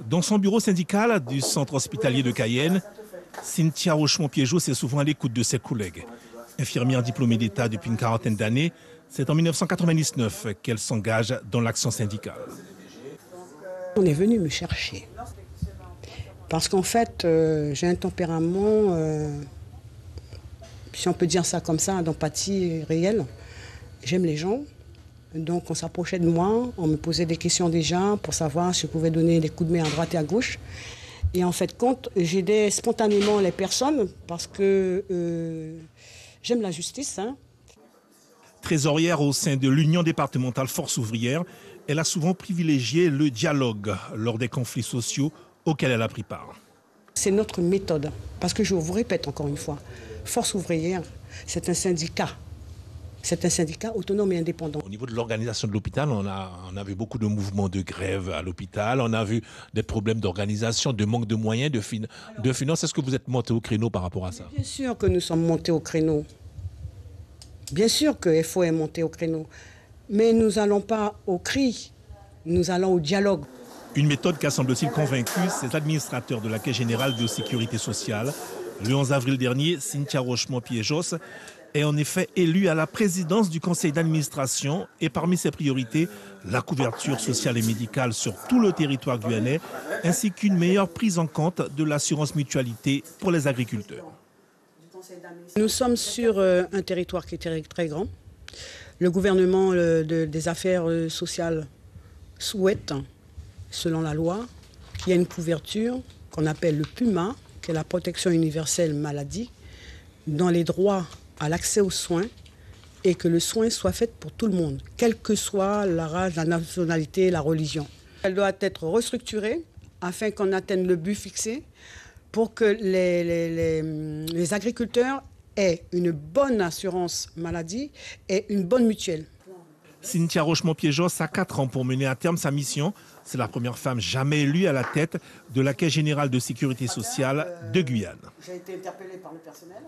Dans son bureau syndical du centre hospitalier de Cayenne, Cynthia Rochemont-Piégeot est souvent à l'écoute de ses collègues. Infirmière diplômée d'État depuis une quarantaine d'années, c'est en 1999 qu'elle s'engage dans l'action syndicale. On est venu me chercher parce qu'en fait, j'ai un tempérament, si on peut dire ça comme ça, d'empathie réelle. J'aime les gens. Donc on s'approchait de moi, on me posait des questions déjà pour savoir si je pouvais donner des coups de main à droite et à gauche. Et en fait, j'aidais spontanément les personnes parce que j'aime la justice. Trésorière au sein de l'Union départementale Force ouvrière, elle a souvent privilégié le dialogue lors des conflits sociaux auxquels elle a pris part. C'est notre méthode, parce que je vous répète encore une fois, Force ouvrière, c'est un syndicat. C'est un syndicat autonome et indépendant. Au niveau de l'organisation de l'hôpital, on a vu beaucoup de mouvements de grève à l'hôpital. On a vu des problèmes d'organisation, de manque de moyens, de finances. Est-ce que vous êtes monté au créneau par rapport à ça? Bien sûr que nous sommes montés au créneau. Bien sûr que FO est monté au créneau. Mais nous n'allons pas au cri, nous allons au dialogue. Une méthode qui a, semble-t-il, convaincu ces administrateurs de la Caisse générale de sécurité sociale. Le 11 avril dernier, Cynthia Rochemont-Piégeot est en effet élue à la présidence du conseil d'administration et parmi ses priorités, la couverture sociale et médicale sur tout le territoire guyanais ainsi qu'une meilleure prise en compte de l'assurance mutualité pour les agriculteurs. Nous sommes sur un territoire qui est très grand. Le gouvernement des affaires sociales souhaite, selon la loi, qu'il y ait une couverture qu'on appelle le PUMA, qui est la protection universelle maladie, dans les droits à l'accès aux soins et que le soin soit fait pour tout le monde, quelle que soit la race, la nationalité, la religion. Elle doit être restructurée afin qu'on atteigne le but fixé pour que les agriculteurs aient une bonne assurance maladie et une bonne mutuelle. Cynthia Rochemont-Piégeot a 4 ans pour mener à terme sa mission. C'est la première femme jamais élue à la tête de la Caisse générale de sécurité sociale de Guyane. J'ai été interpellée par le personnel.